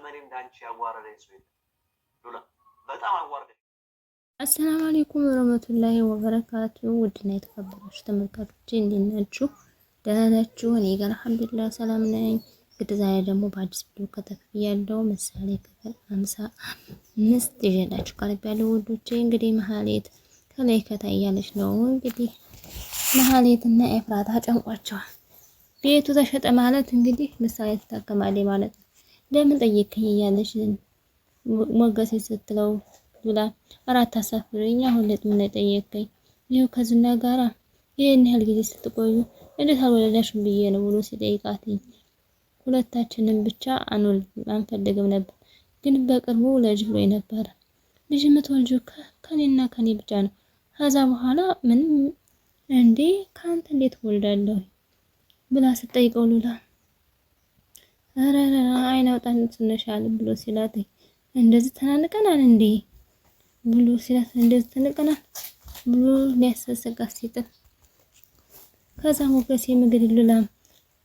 በዘመኔ እንዳንቺ ያዋረደኝ ሰው የለም። ሉላ በጣም አዋረደኝ። አሰላሙ አለይኩም ወረህመቱላሂ ወበረካቱ። ውድና የተከበራችሁ ተመልካቾች እንዴት ናችሁ? ደህና ናችሁ? እኔ ጋር አልሐምዱሊላህ ሰላም ነኝ። እንግዲህ ዛሬ ደግሞ በአዲስ ቪዲዮ ከተከፍያለሁ ምሳሌ ክፍል 55 ይዤላችሁ ቀርቤያለሁ ውዶቼ። እንግዲህ መሀሌት ከላይ ከታይ እያለች ነው። እንግዲህ መሀሌትና ኤፍራታ ጨንቋቸዋል። ቤቱ ተሸጠ ማለት እንግዲህ ምሳሌ ትታከማለች ማለት ነው። ለምን ጠየቅኝ እያለች ሞገሴ ስትለው ብላ አራት አሳፍረኝ አሁን ለምን ጠየቀኝ? ይኸው ከዝና ጋራ ይሄን ያህል ጊዜ ስትቆዩ እንዴት አልወለዳሽም ብዬ ነው ብሎ ሲጠይቃት ሁለታችንም ብቻ አንፈልግም ነበር፣ ግን በቅርቡ ልጅ ብሎ ነበር። ልጅ የምትወልጂው ከኔና ከኔ ብቻ ነው። ከዛ በኋላ ምንም እንዴ ካንተ እንዴት ወልዳለሁ ብላ ስትጠይቀው ሉላ አረ አይን አውጣን ትነሻል ብሎ ሲላት እንደዚህ ተናንቀናል እንዴ ብሎ ሲላት እንደዚህ ተነቀናል ብሎ ሊያሰሰቃት ሲጥል ከዛ ሞገሴ ምግድ ሉላም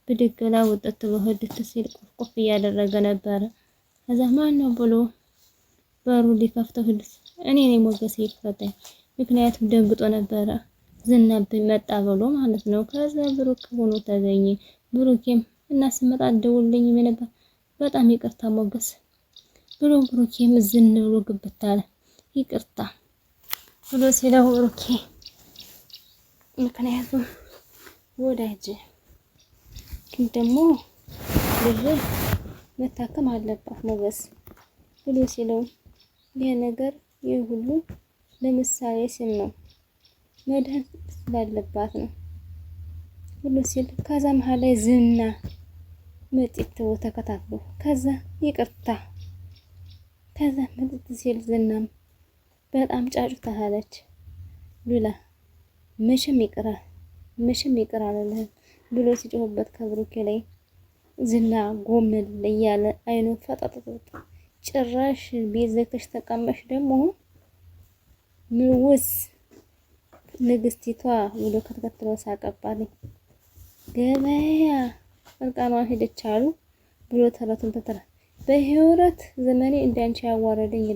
ብድግ ብላ ወጣት በህድት ሲል ቁፍ እያደረገ ነበረ። ከዛ ማን ነው ብሎ በሩ ሊከፍተው እኔ ነኝ ሞገሴ ይፈታኝ፣ ምክንያቱም ደንግጦ ነበረ ዝናብኝ መጣ ብሎ ማለት ነው። ከዛ ብሩክ ሆኖ ተገኘ። ብሩኬም እና ስመጣ ደውልልኝ ነበር በጣም ይቅርታ ሞገስ ብሎ ብሩኬም ዝን ብሎ ግብት አለ። ይቅርታ ብሎ ሲለው ብሩኬ ምክንያቱም ወዳጅ ግን ደግሞ ልጅ መታከም አለባት ሞገስ ብሎ ሲለው ይሄ ነገር ይሄ ሁሉ ለምሳሌ ሲል ነው መድኃኒት ስላለባት ነው ብሎ ሲል ከዛ መሀል ላይ ዝና መጥቶ ተከታትሎ ከዛ ይቅርታ ከዛ መጥቶ ሲል ዝናም በጣም ጫጩታ አለች። ሉላ መቼም ይቅር አለልህም ብሎ ሲጮህበት ከብሩኬ ላይ ዝና ጎመል እያለ አይኑ ፈጣጣጣ ጭራሽ ቤት ዘግተሽ ተቀመሽ ደግሞ ምውስ ንግስቲቷ ብሎ ከተከተለው ሳቀባለኝ ገበያ እርቃኗን ሄደች አሉ ብሎ ተረቱን ተተረ በህይወት ዘመኔ እንዳንቺ ያዋረደኝ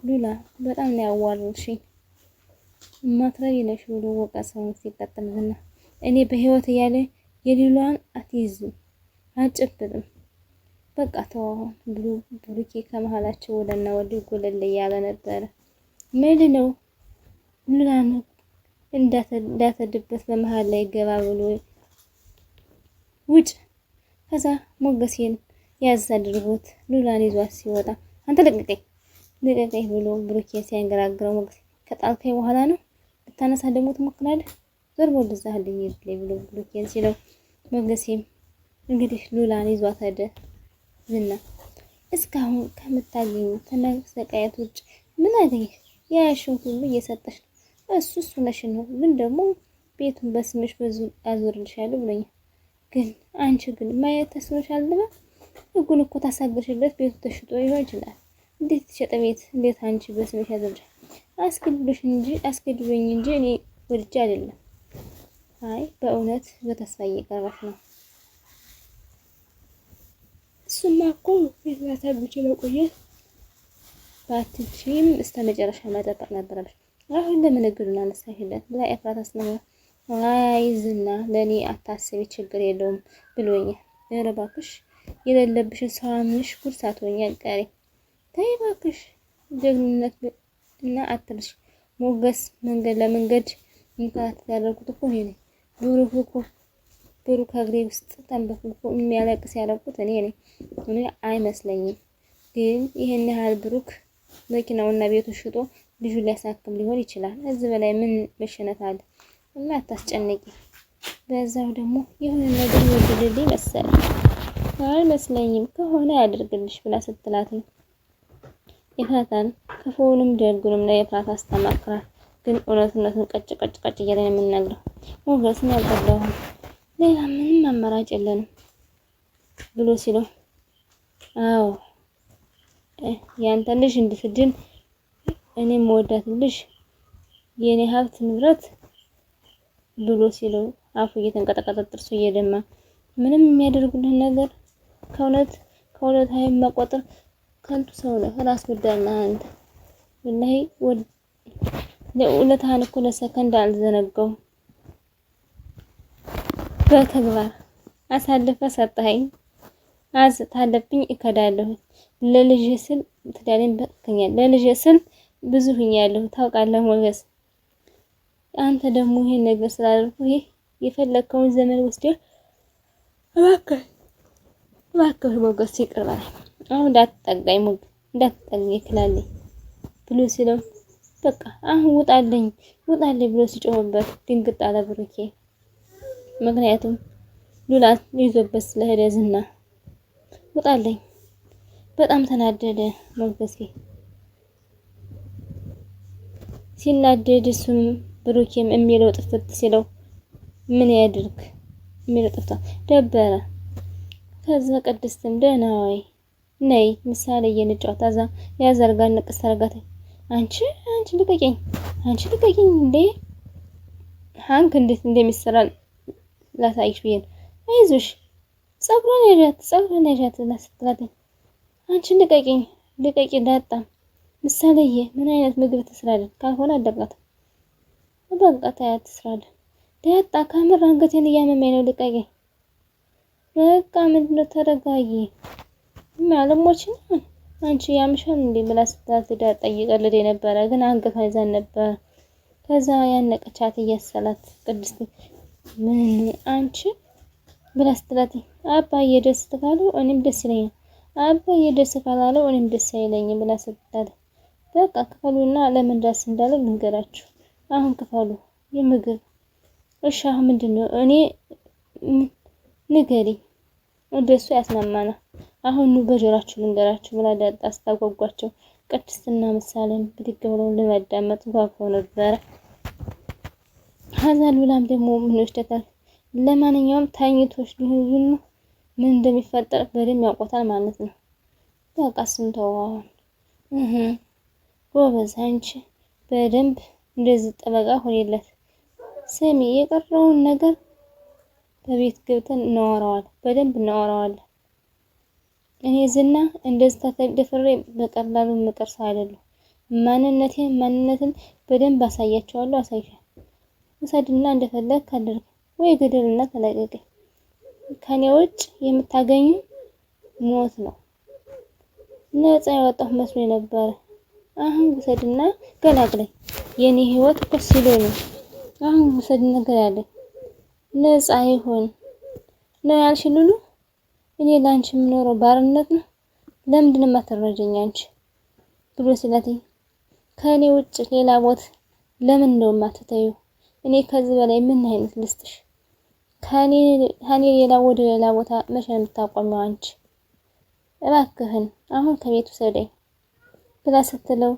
ሉላ በጣም ነው ያዋረድሽኝ ማትረቢ ነሽ ብሎ ወቀሰውን ሲቀጥል ዝና እኔ በህይወት እያለ የሉላን አትይዝም አጨብጥም በቃ ተው ብሎ ብሩኬ ከመሃላቸው ወደና ወዲህ ጎለል እያለ ነበረ። ምን ነው ሉላን እንዳተድበት በመሃል ላይ ገባ ብሎ ውጭ ከዛ ሞገሴን ያዝ አድርጎት ሉላን ይዟት ሲወጣ አንተ ልቀቀኝ ብሎ ብሩኬ ሲያንገራግረው ሞገሴ ከጣልከኝ በኋላ ነው ልታነሳ ደግሞ ትሞክራለህ ዞር በል እዛ ህልኝ ብሎ ብሩኬን ሲለው ሞገሴም እንግዲህ ሉላን ይዟት ሄደ። ዝና እስካሁን ከምታገኙ ተነሰቃየት ውጭ ምን አገኘ? ያሽን ሁሉ እየሰጠሽ ነው። እሱ ነሽ ነው ግን ደግሞ ቤቱን በስምሽ ብዙ አዞርልሻለሁ ብለኛል። ግን አንቺ ግን ማየት ተስኖሻል ልበል? ህጉን እኮ ታሳገሽለት ቤቱ ተሽጦ ይሆን ይችላል። እንዴት ተሸጠ ቤት እንዴት አንቺ በስምሽ ያዞርልሻል? አስገድዶኝ እንጂ እኔ ወድጄ አይደለም። አይ በእውነት በተስፋ እየቀረሽ ነው። እሱማ እኮ ቤት ብችለው ቆየት ባትችይም እስከመጨረሻ መጠበቅ ነበረብሽ። አሁን ለምን እግሩን አነሳሽለት ብላ ኤፍራታ አስነማ አይ ዝና ለኔ አታስቢ ችግር የለውም ብሎኛል። ኧረ እባክሽ የሌለብሽን ሰው አምነሽ ጉድ ሳትሆኚ ቀሪ ተይ እባክሽ ጀግንነት እና አትርሽ። ሞገስ መንገድ ለመንገድ እንካት ያደረኩት እኮ እኔ ነኝ። ብሩክ እግሬ ውስጥ ተንበርክኮ የሚያለቅስ ያለቁት እኔ ነኝ። እኔ አይመስለኝም ግን ይሄን ያህል ብሩክ መኪናውና ቤቱ ሽጦ ልጁን ሊያሳክም ሊሆን ይችላል። እዚህ በላይ ምን መሸነት አለ? እና አታስጨንቂ። በዛው ደግሞ የሆነ ነገር ወድልልኝ መሰለኝ አይመስለኝም ከሆነ ያድርግልሽ ብላ ስትላት ነው ኤፍራታን ክፉንም ደግንም ላይ ኤፍራታ አስተማክራል። ግን እውነቱን ቀጭ እያለ ነው የምንነግረው። ሞገስን ያልቀዳው ሌላ ምንም አማራጭ የለንም ብሎ ሲለው አዎ ያንተ ልጅ እንድትድን እኔም ወዳት ልጅ የኔ ሀብት ንብረት ብሎ ሲለው አፉ እየተንቀጠቀጠ ጥርሱ እየደማ ምንም የሚያደርጉልን ነገር ከእውነት ሀይ መቆጠር ከንቱ ሰው ነህ፣ ራስ ወዳድ ነህ አንተ። ወላሂ ውለታህን እኮ ለሰከንድ አልዘነጋውም። በተግባር አሳልፈ ሰጠኸኝ። ታለብኝ እከዳለሁ። ለልጅ ስል ትዳሬን በቅኛል። ለልጅ ስል ብዙ ሁኛለሁ ታውቃለህ ሞገስ። አንተ ደግሞ ይሄን ነገር ስላደረኩ ይሄ የፈለከውን ዘመን ወስደህ እባክህ ሞገስ ይቅር በለኝ። አሁን እንዳትጠጋኝ ሞገስ እንዳትጠጋኝ ይክላልኝ ብሎ ሲለው በቃ አሁን ውጣልኝ ብሎ ሲጮህበት ድንግጥ አለ ብሩኬ። ምክንያቱም ሉላ ይዞበት ስለሄደ ዝና ውጣልኝ በጣም ተናደደ ሞገሴ። ሲናደድ እሱም ብሩኬም የሚለው ጥፍት ሲለው ምን ያድርግ የሚለው ጥፍታ ደበረ። ከዛ ቅድስትም ደህና ወይ ነይ ምሳሌ እየንጫወት አዛ ያዘርጋ ንቅስ አርጋት አንቺ ልቀቂኝ እንዴ ሃንክ እንዴት እንደሚሰራ ላሳይሽ ብዬ ነው። አይዞሽ ጸጉሯን ያዣት ላስትላት አንቺ ልቀቂ ዳጣ ምሳሌዬ ምን አይነት ምግብ ትስራለን ካልሆነ አለቃት በቃ ታያት ትስራለን። ዳጣ ከምር አንገቴን እያመመኝ ነው ልቀቂ። በቃ ምንድነው ተረጋጊ ማለሞች ነው አንቺ ያምሻል እንዴ ብላ ስትላት ዳጣ እየቀለደ ነበረ፣ ግን አንገቷን ይዛን ነበር። ከዛ ያነቀቻት እያሰላት ቅድስት ምን አንቺ ብላ ስትላት አባዬ ደስ ካለው እኔም ደስ ይለኛል፣ አባዬ ደስ ካላለው እኔም ደስ አይለኝም ብላ ስትላት በቃ ክፈሉና ለምን ዳስ እንዳለው ልንገራችሁ። አሁን ክፈሉ የምግብ እሺ አሁን ምንድነው እኔ ንገሪ እንደሱ ያስማማና አሁን ነው በጆራችሁ ልንገራችሁ ብላ ዳጣ አስታጓጓቸው። ቅድስትና ምሳሌም ብድግ ብለው ለማዳመጥ ጓጉተው ነበረ። ሀዛን ሉላም ደግሞ ምን ወሽተታል። ለማንኛውም ታኝቶች ሊሆኑ ምን እንደሚፈጠር በደንብ ያውቆታል ማለት ነው። በቃ ስንተው አሁን ጎበዝ አንቺ በደንብ እንደዚህ ጠበቃ ሆነለት። ስሚ የቀረውን ነገር በቤት ገብተን በደንብ እናወራዋለን። እኔ ዝና እንደዚህ ተደፍሬ በቀላሉ ምቀርሳ አይደለም። ማንነትን በደንብ አሳያቸዋለሁ። ውሰድና እንደፈለግ አድርግ ወይ ገደልና ተለቀቀኝ። ከኔ ውጭ የምታገኙ ሞት ነው። ነፃ ያወጣሁ መስሎኝ ነበረ። አሁን ውሰድና ገላግለኝ። የኔ ህይወት እኮ ሲሎ ነው። አሁን ውሰድና ገላግለኝ። ነፃ ይሁን ነው ያልሽ ሉሉ? እኔ ላንቺ የምኖረው ባርነት ነው። ለምንድን ነው የማትረጂኝ አንቺ ብሎ ሲላትኝ ከኔ ውጭ ሌላ ቦታ ለምን ነው የማትተዩ? እኔ ከዚህ በላይ ምን አይነት ልስጥሽ? ከኔ ሌላ ወደ ሌላ ቦታ መቼ ነው የምታቆሚው አንቺ? እባክህን አሁን ከቤት ውሰደኝ ብላ ስትለው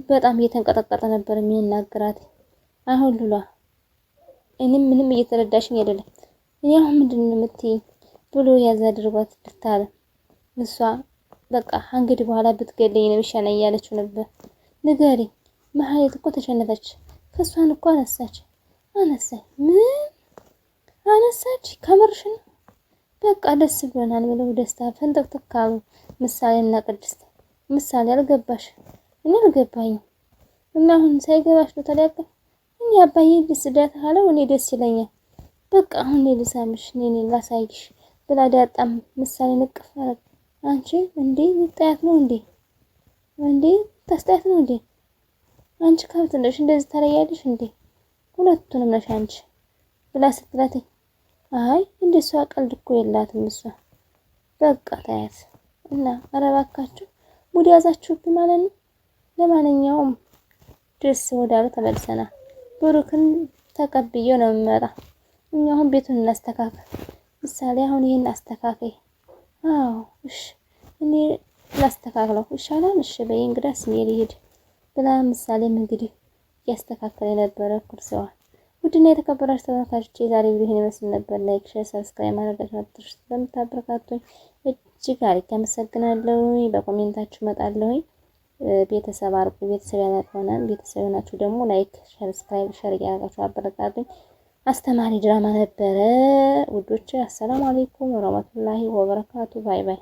በጣም እየተንቀጠቀጠ ነበር የሚናገራት። አሁን ሉላ እኔም ምንም እየተረዳሽኝ አይደለም። እኔ አሁን ምንድን ነው የምትይኝ ብሎ ያዝ አድርጓት ድርታለ። እሷ በቃ እንግዲህ በኋላ ብትገለኝ ነው ይሻለኝ እያለችው ነበር። ንገሪ መሀሌት እኮ ተሸነፈች። ከሷን እኮ አነሳች። ምን አነሳች? ከምርሽ ነው? በቃ ደስ ብሎናል ብለው ደስታ ፈንጠቅጥቅ አሉ ምሳሌና ቅድስት። ምሳሌ አልገባሽ? እኔ አልገባኝም። እና አሁን ሳይገባሽ ነው ታዲያ? እኔ አባዬ ደስ ዳታለው እኔ ደስ ይለኛል። በቃ አሁን ልሳምሽ እኔ ላሳይሽ ብላ ዳጣም ምሳሌ ንቅፍ አረግ። አንቺ እንዴ ልጣያት ነው እንዴ ታስጣያት ነው እንዴ? አንቺ ከብት ነሽ እንደዚህ ታረያለሽ እንዴ? ሁለቱንም ነሽ አንቺ ብላ ስትላት አይ እንደሷ ቀልድ እኮ የላትም እሷ። በቃ ታያት እና አረባካችሁ ሙድ ያዛችሁብኝ ማለት ነው። ለማንኛውም ደስ ወዳሉ ተመልሰናል። ብሩክን ተቀብዬው ነው የምመጣ። እኛ አሁን ቤቱን እናስተካክል። ምሳሌ አሁን ይሄን አስተካክይ። አዎ እሺ እኔ ላስተካክለው ይሻላል። እሺ በይ እንግዳስ እኔ ልሂድ ብላ ምሳሌም እንግዲህ እያስተካከለ ነበረ ኩርሲዋን። ውድና የተከበራችሁ ተመልካቾች የዛሬ ቪዲዮ ይሄን ይመስል ነበር። ላይክ፣ ሼር፣ ሰብስክራይብ ማድረጋችሁን አትርሱ። ስለምታበረታቱኝ እጅግ አድርጌ አመሰግናለሁ። በኮሜንታችሁ እመጣለሁ። ቤተሰብ አርጉ። ቤተሰብ ያላችሁና ቤተሰብ ናችሁ ደግሞ ላይክ፣ ሰብስክራይብ፣ ሼር እያደረጋችሁ አበረታቱኝ። አስተማሪ ድራማ ነበረ ውዶች። አሰላሙ አለይኩም ወራህመቱላሂ ወበረካቱ። ባይ ባይ።